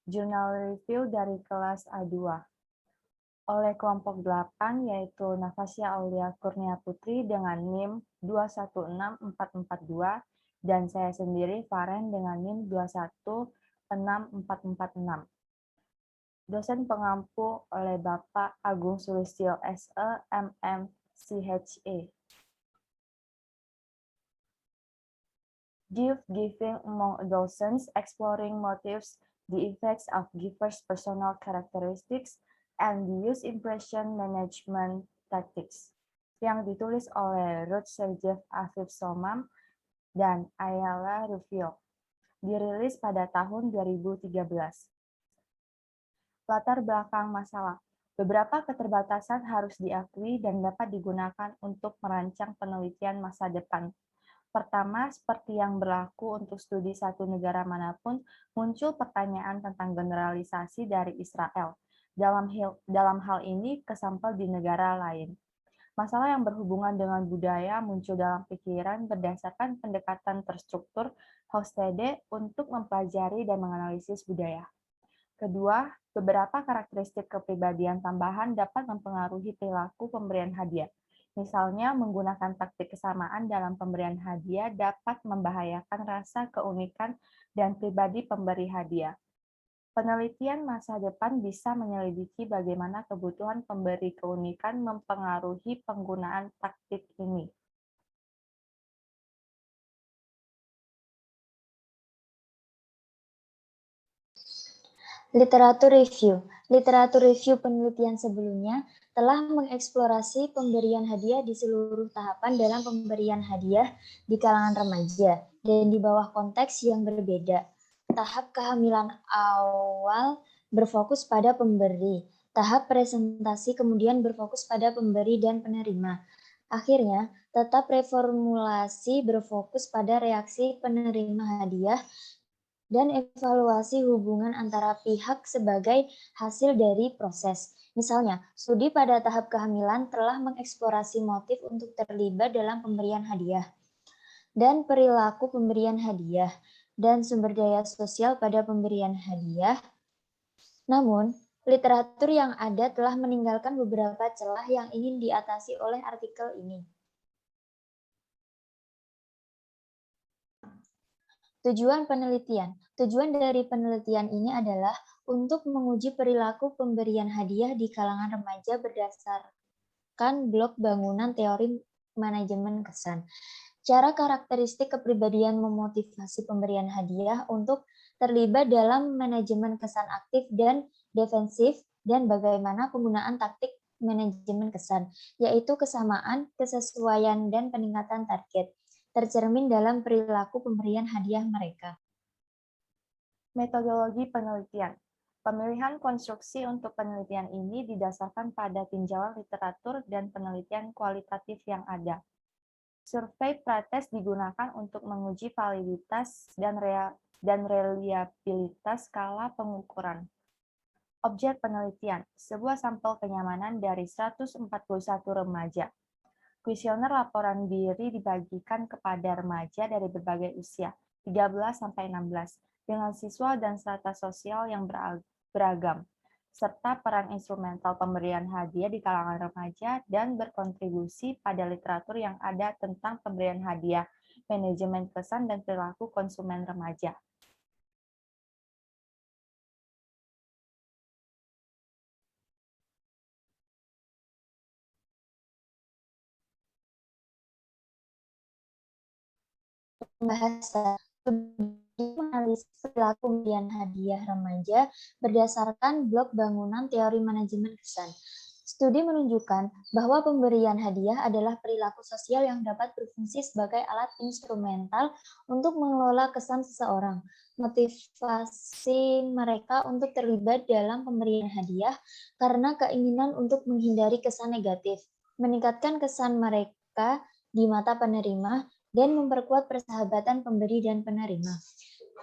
Jurnal review dari kelas A2 oleh kelompok 8, yaitu Nafasya Aulia Kurnia Putri dengan NIM 216442 dan saya sendiri Faren dengan NIM 216446. Dosen pengampu oleh Bapak Agung Sulistyo SE, MM, CHA. Gift giving among adolescents, exploring motives, the effects of givers' personal characteristics, and the use impression management tactics, yang ditulis oleh Ruth Sergev Afif Somam dan Ayala Rufio, dirilis pada tahun 2013. Latar belakang masalah. Beberapa keterbatasan harus diakui dan dapat digunakan untuk merancang penelitian masa depan. Pertama, seperti yang berlaku untuk studi satu negara manapun, muncul pertanyaan tentang generalisasi dari Israel. Dalam hal ini, ke sampel di negara lain. Masalah yang berhubungan dengan budaya muncul dalam pikiran berdasarkan pendekatan terstruktur Hofstede untuk mempelajari dan menganalisis budaya. Kedua, beberapa karakteristik kepribadian tambahan dapat mempengaruhi perilaku pemberian hadiah. Misalnya, menggunakan taktik kesamaan dalam pemberian hadiah dapat membahayakan rasa keunikan dan pribadi pemberi hadiah. Penelitian masa depan bisa menyelidiki bagaimana kebutuhan pemberi keunikan mempengaruhi penggunaan taktik ini. Literatur review. Literatur review penelitian sebelumnya telah mengeksplorasi pemberian hadiah di seluruh tahapan dalam pemberian hadiah di kalangan remaja dan di bawah konteks yang berbeda. Tahap kehamilan awal berfokus pada pemberi. Tahap presentasi kemudian berfokus pada pemberi dan penerima. Akhirnya, tetap reformulasi berfokus pada reaksi penerima hadiah dan evaluasi hubungan antara pihak sebagai hasil dari proses. Misalnya, studi pada tahap kehamilan telah mengeksplorasi motif untuk terlibat dalam pemberian hadiah dan perilaku pemberian hadiah dan sumber daya sosial pada pemberian hadiah. Namun, literatur yang ada telah meninggalkan beberapa celah yang ingin diatasi oleh artikel ini. Tujuan penelitian. Tujuan dari penelitian ini adalah untuk menguji perilaku pemberian hadiah di kalangan remaja berdasarkan blok bangunan teori manajemen kesan. Cara karakteristik kepribadian memotivasi pemberian hadiah untuk terlibat dalam manajemen kesan aktif dan defensif dan bagaimana penggunaan taktik manajemen kesan, yaitu kesamaan, kesesuaian, dan peningkatan target tercermin dalam perilaku pemberian hadiah mereka. Metodologi penelitian. Pemilihan konstruksi untuk penelitian ini didasarkan pada tinjauan literatur dan penelitian kualitatif yang ada. Survei pretest digunakan untuk menguji validitas dan reliabilitas skala pengukuran. Objek penelitian, sebuah sampel kenyamanan dari 141 remaja. Kuesioner laporan diri dibagikan kepada remaja dari berbagai usia, 13-16, dengan siswa dan strata sosial yang beragam, serta peran instrumental pemberian hadiah di kalangan remaja dan berkontribusi pada literatur yang ada tentang pemberian hadiah, manajemen kesan, dan perilaku konsumen remaja. Pembahasan menganalisis perilaku pemberian hadiah remaja berdasarkan blok bangunan teori manajemen kesan. Studi menunjukkan bahwa pemberian hadiah adalah perilaku sosial yang dapat berfungsi sebagai alat instrumental untuk mengelola kesan seseorang. Motivasi mereka untuk terlibat dalam pemberian hadiah karena keinginan untuk menghindari kesan negatif, meningkatkan kesan mereka di mata penerima, dan memperkuat persahabatan pemberi dan penerima.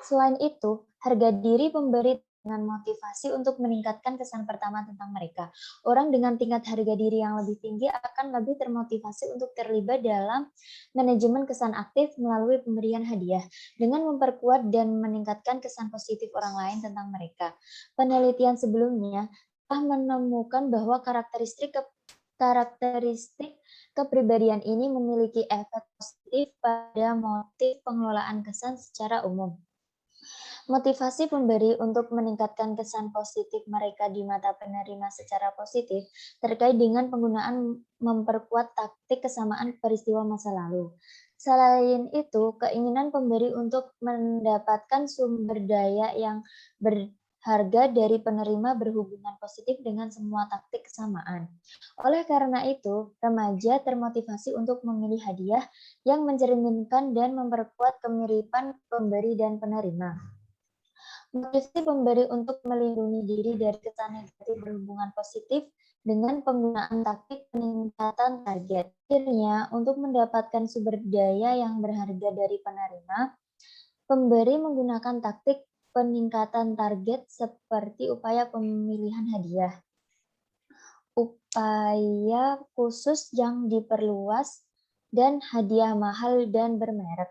Selain itu, harga diri pemberi dengan motivasi untuk meningkatkan kesan pertama tentang mereka. Orang dengan tingkat harga diri yang lebih tinggi akan lebih termotivasi untuk terlibat dalam manajemen kesan aktif melalui pemberian hadiah dengan memperkuat dan meningkatkan kesan positif orang lain tentang mereka. Penelitian sebelumnya telah menemukan bahwa karakteristik kepribadian ini memiliki efek positif pada motif pengelolaan kesan secara umum. Motivasi pemberi untuk meningkatkan kesan positif mereka di mata penerima secara positif terkait dengan penggunaan memperkuat taktik kesamaan peristiwa masa lalu. Selain itu, keinginan pemberi untuk mendapatkan sumber daya yang berharga dari penerima berhubungan positif dengan semua taktik kesamaan. Oleh karena itu, remaja termotivasi untuk memilih hadiah yang mencerminkan dan memperkuat kemiripan pemberi dan penerima. Motivasi pemberi untuk melindungi diri dari kesan negatif berhubungan positif dengan penggunaan taktik peningkatan target. Akhirnya, untuk mendapatkan sumber daya yang berharga dari penerima, pemberi menggunakan taktik peningkatan target seperti upaya pemilihan hadiah, upaya khusus yang diperluas, dan hadiah mahal dan bermerek.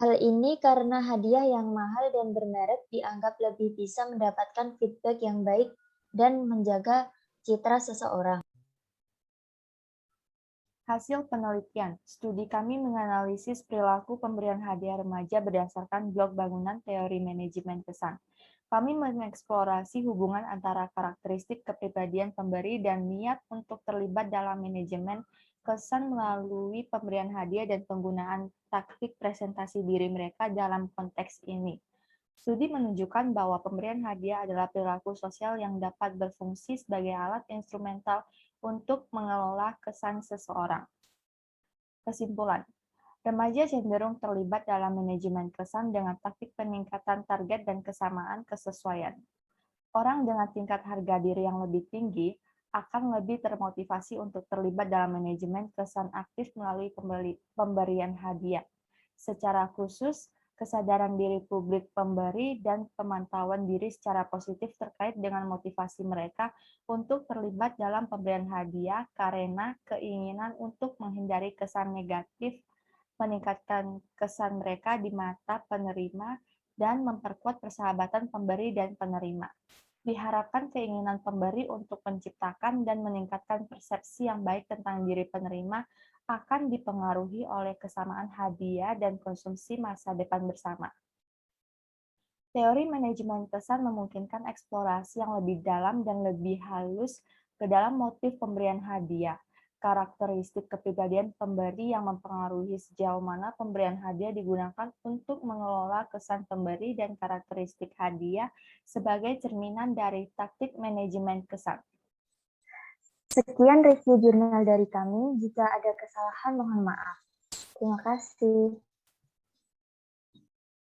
Hal ini karena hadiah yang mahal dan bermerek dianggap lebih bisa mendapatkan feedback yang baik dan menjaga citra seseorang. Hasil penelitian, studi kami menganalisis perilaku pemberian hadiah remaja berdasarkan blok bangunan teori manajemen kesan. Kami mengeksplorasi hubungan antara karakteristik kepribadian pemberi dan niat untuk terlibat dalam manajemen kesan melalui pemberian hadiah dan penggunaan taktik presentasi diri mereka dalam konteks ini. Studi menunjukkan bahwa pemberian hadiah adalah perilaku sosial yang dapat berfungsi sebagai alat instrumental untuk mengelola kesan seseorang. Kesimpulan, remaja cenderung terlibat dalam manajemen kesan dengan taktik peningkatan target dan kesamaan kesesuaian. Orang dengan tingkat harga diri yang lebih tinggi akan lebih termotivasi untuk terlibat dalam manajemen kesan aktif melalui pemberian hadiah. Secara khusus, kesadaran diri publik pemberi dan pemantauan diri secara positif terkait dengan motivasi mereka untuk terlibat dalam pemberian hadiah karena keinginan untuk menghindari kesan negatif, meningkatkan kesan mereka di mata penerima, dan memperkuat persahabatan pemberi dan penerima. Diharapkan keinginan pemberi untuk menciptakan dan meningkatkan persepsi yang baik tentang diri penerima akan dipengaruhi oleh kesamaan hadiah dan konsumsi masa depan bersama. Teori manajemen kesan memungkinkan eksplorasi yang lebih dalam dan lebih halus ke dalam motif pemberian hadiah, karakteristik kepribadian pemberi yang mempengaruhi sejauh mana pemberian hadiah digunakan untuk mengelola kesan pemberi dan karakteristik hadiah sebagai cerminan dari taktik manajemen kesan. Sekian review jurnal dari kami. Jika ada kesalahan, mohon maaf. Terima kasih.